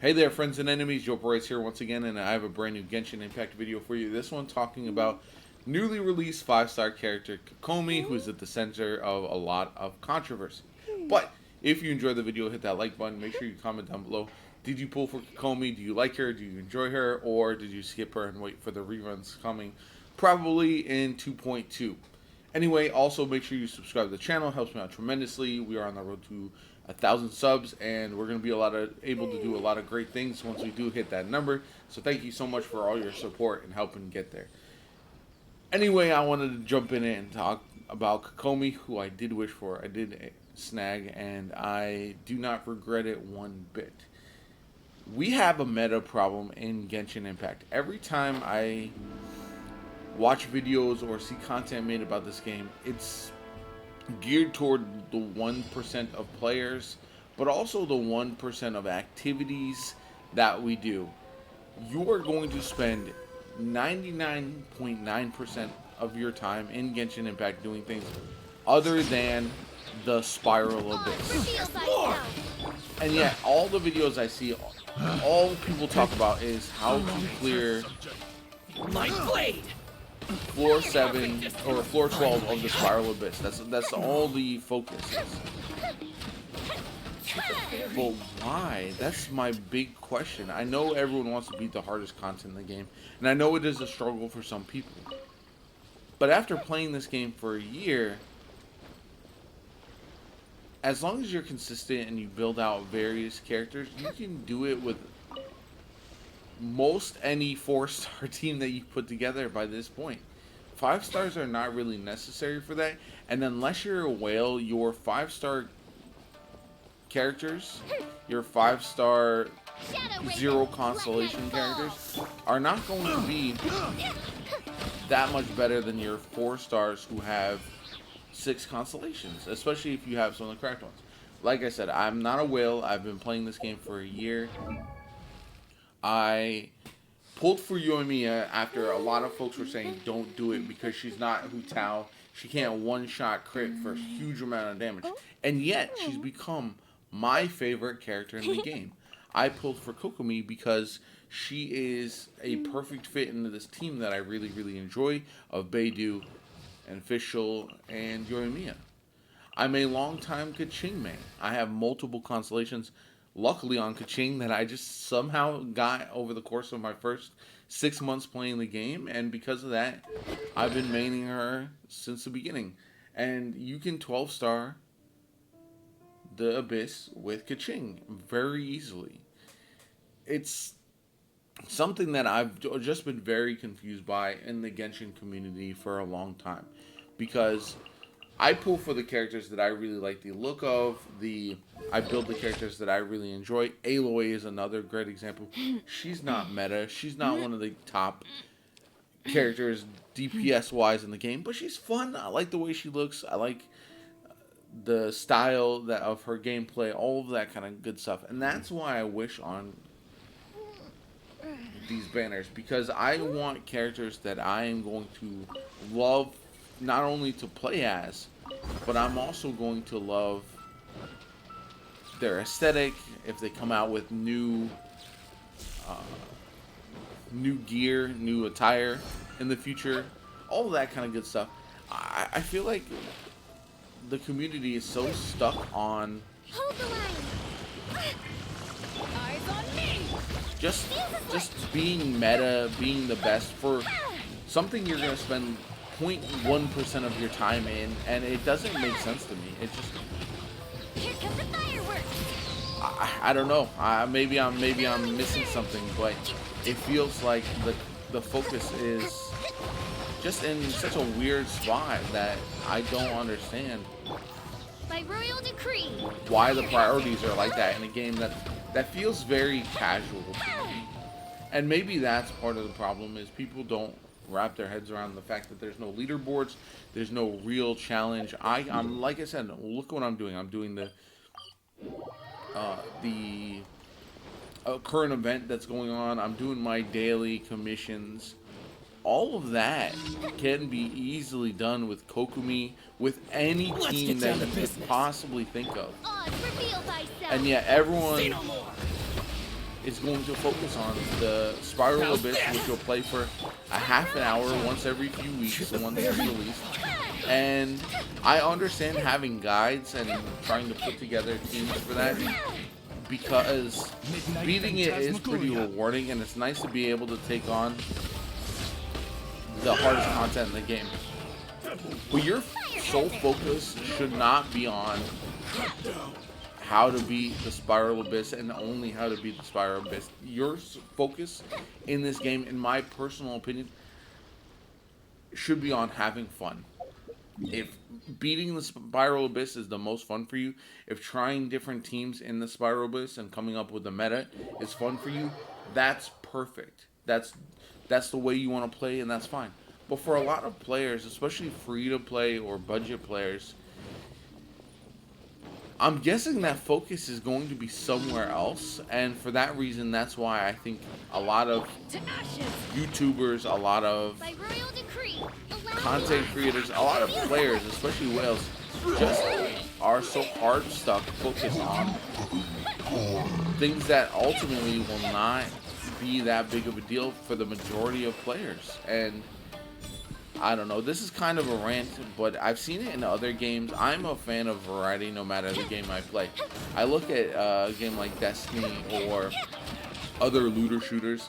Hey there, friends and enemies. JoPaWrites here once again, and I have a brand new Genshin Impact video for you. This one talking about newly released 5-star character Kokomi, who's at the center of a lot of controversy. But if you enjoyed the video, hit that like button. Make sure you comment down below. Did you pull for Kokomi? Do you like her? Do you enjoy her? Or did you skip her and wait for the reruns coming? Probably in 2.2. Anyway, also make sure you subscribe to the channel. It helps me out tremendously. We are on the road to 1,000 subs, and we're going to be able to do a lot of great things once we do hit that number. So thank you so much for all your support and helping get there. Anyway, I wanted to jump in and talk about Kokomi, who I did wish for. I did snag, and I do not regret it one bit. We have a meta problem in Genshin Impact. Every time I watch videos or see content made about this game, it's geared toward the 1% of players, but also the 1% of activities that we do. You are going to spend 99.9% of your time in Genshin Impact doing things other than the Spiral Abyss. And yet, all the videos I see, all people talk about is how to clear My blade! floor 7 or floor 12 of the Spiral Abyss. That's all the focus is. But why? That's my big question. I know everyone wants to beat the hardest content in the game, and I know it is a struggle for some people. But after playing this game for a year, as long as you're consistent and you build out various characters, you can do it with most any 4-star team that you put together by this point. 5 stars are not really necessary for that, and unless you're a whale, your 5-star characters, your 5-star 0 constellation characters are not going to be that much better than your 4 stars who have 6 constellations, especially if you have some of the cracked ones. Like I said, I'm not a whale. I've been playing this game for a year. I pulled for Yoimiya after a lot of folks were saying don't do it because she's not Hu Tao. She can't one-shot crit for a huge amount of damage. And yet, she's become my favorite character in the game. I pulled for Kokomi because she is a perfect fit into this team that I really, really enjoy of Beidou and Fischl and Yoimiya. I'm a long-time Keqing main. I have multiple constellations, luckily on Keqing, that I just somehow got over the course of my first 6 months playing the game, and because of that, I've been maining her since the beginning. And you can 12-star the Abyss with Keqing very easily. It's something that I've just been very confused by in the Genshin community for a long time, because I pull for the characters that I really like the look of. I build the characters that I really enjoy. Aloy is another great example. She's not meta. She's not one of the top characters DPS-wise in the game, but she's fun. I like the way she looks. I like the style of her gameplay, all of that kind of good stuff. And that's why I wish on these banners, because I want characters that I am going to love not only to play as, but I'm also going to love their aesthetic. If they come out with new gear, new attire in the future, all of that kind of good stuff. I feel like the community is so stuck on just being meta, being the best for something you're going to spend 0.1% of your time in, and it doesn't make sense to me. It just, Here come the fireworks. I don't know. Maybe I'm missing something, but it feels like the focus is just in such a weird spot that I don't understand By royal decree. why the priorities are like that in a game that feels very casual to me. And maybe that's part of the problem, is people don't wrap their heads around the fact that there's no leaderboards, there's no real challenge. I'm like I said, look what I'm doing. I'm doing the current event that's going on. I'm doing my daily commissions. All of that can be easily done with Kokomi, with any team that you could possibly think of. Odds reveal thyself. And yet everyone Say no more. is going to focus on the Spiral Abyss, which you'll play for a half an hour once every few weeks once it's released. And I understand having guides and trying to put together teams for that, because beating it is pretty rewarding, and it's nice to be able to take on the hardest content in the game. But your sole focus should not be on how to beat the Spiral Abyss and only how to beat the Spiral Abyss. Your focus in this game, in my personal opinion, should be on having fun. If beating the Spiral Abyss is the most fun for you, if trying different teams in the Spiral Abyss and coming up with a meta is fun for you, that's perfect. That's the way you want to play, and that's fine. But for a lot of players, especially free-to-play or budget players, I'm guessing that focus is going to be somewhere else, and for that reason, that's why I think a lot of YouTubers, a lot of By royal decree, content creators, a lot of players, especially whales, just are so hard stuck focused on things that ultimately will not be that big of a deal for the majority of players. And I don't know, this is kind of a rant, but I've seen it in other games. I'm a fan of variety no matter the game I play. I look at a game like Destiny or other looter shooters,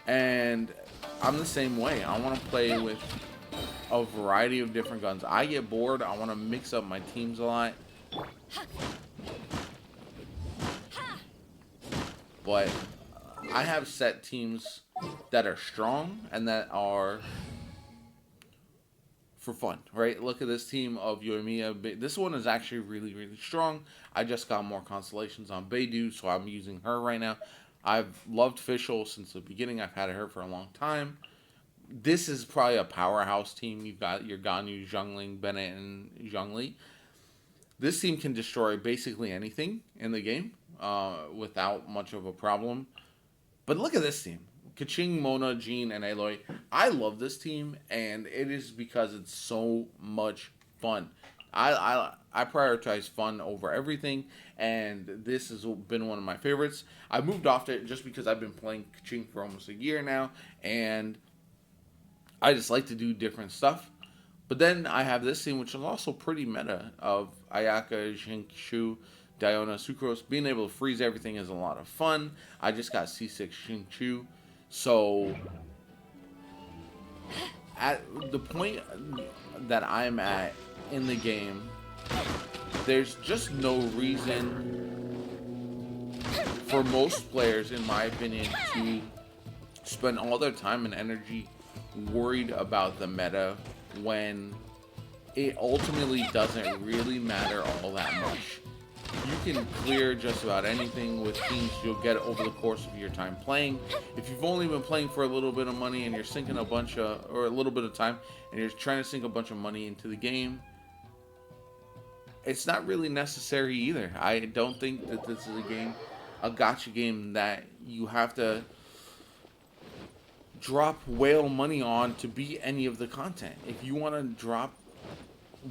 and I'm the same way. I want to play with a variety of different guns. I get bored, I want to mix up my teams a lot. But I have set teams that are strong and that are for fun, right? Look at this team of Yoimiya. This one is actually really, really strong. I just got more constellations on Beidou, so I'm using her right now. I've loved Fischl since the beginning. I've had her for a long time. This is probably a powerhouse team. You've got your Ganyu, Zhongling, Bennett, and Zhongli. This team can destroy basically anything in the game without much of a problem. But look at this team. Keqing, Mona, Jean, and Aloy. I love this team, and it is because it's so much fun. I prioritize fun over everything, and this has been one of my favorites. I moved off it just because I've been playing Keqing for almost a year now, and I just like to do different stuff. But then I have this team, which is also pretty meta, of Ayaka, Xingqiu, Diona, Sucrose. Being able to freeze everything is a lot of fun. I just got C6 Xingqiu. So, at the point that I'm at in the game, there's just no reason for most players, in my opinion, to spend all their time and energy worried about the meta when it ultimately doesn't really matter all that much. You can clear just about anything with teams you'll get over the course of your time playing. If you've only been playing for a little bit of money and you're sinking a bunch of, or a little bit of time, and you're trying to sink a bunch of money into the game, it's not really necessary either. I don't think that this is a gacha game that you have to drop whale money on to beat any of the content. If you want to drop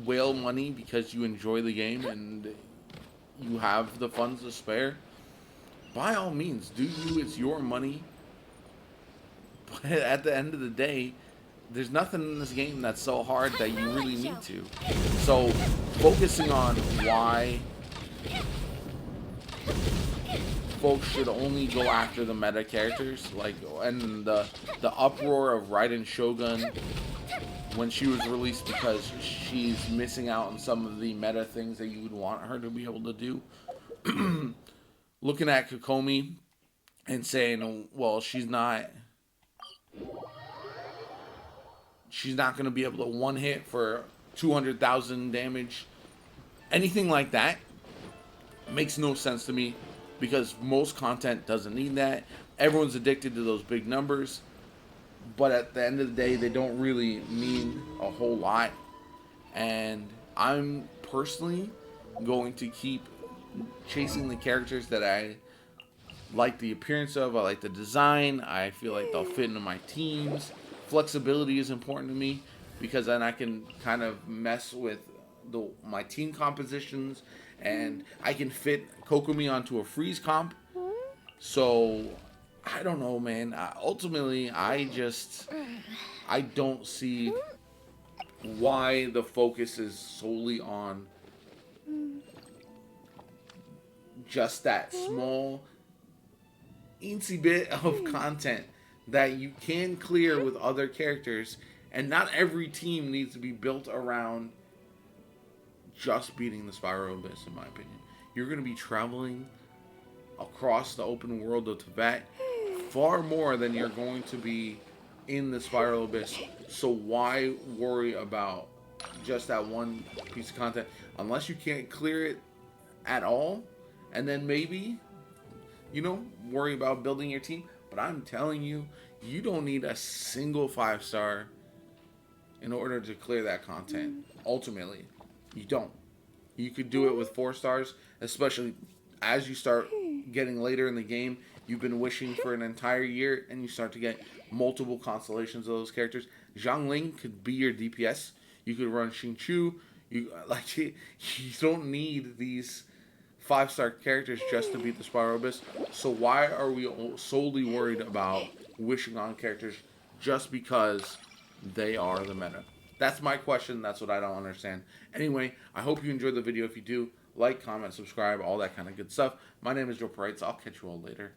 whale money because you enjoy the game and you have the funds to spare, by all means, do you. It's your money. But at the end of the day, there's nothing in this game that's so hard that you really need to. So, focusing on why folks should only go after the meta characters, like, and the uproar of Raiden Shogun when she was released because she's missing out on some of the meta things that you would want her to be able to do. Looking at Kokomi and saying, well, she's not going to be able to one hit for 200,000 damage. Anything like that makes no sense to me, because most content doesn't need that. Everyone's addicted to those big numbers. But at the end of the day, they don't really mean a whole lot. And I'm personally going to keep chasing the characters that I like the appearance of. I like the design. I feel like they'll fit into my teams. Flexibility is important to me, because then I can kind of mess with my team compositions, and I can fit Kokomi onto a freeze comp. So I don't know, man. Ultimately, I don't see why the focus is solely on just that small, eensy bit of content that you can clear with other characters, and not every team needs to be built around just beating the Spiral Abyss, in my opinion. You're going to be traveling across the open world of Tibet far more than you're going to be in the Spiral Abyss. So why worry about just that one piece of content unless you can't clear it at all? And then maybe, worry about building your team. But I'm telling you, you don't need a single 5-star in order to clear that content. Ultimately, you don't. You could do it with 4 stars, especially as you start getting later in the game. You've been wishing for an entire year, and you start to get multiple constellations of those characters. Zhang Ling could be your DPS. You could run Xingqiu. You don't need these 5-star characters just to beat the Spiral Abyss. So why are we solely worried about wishing on characters just because they are the meta? That's my question. That's what I don't understand. Anyway, I hope you enjoyed the video. If you do, like, comment, subscribe, all that kind of good stuff. My name is JoPaWrites. I'll catch you all later.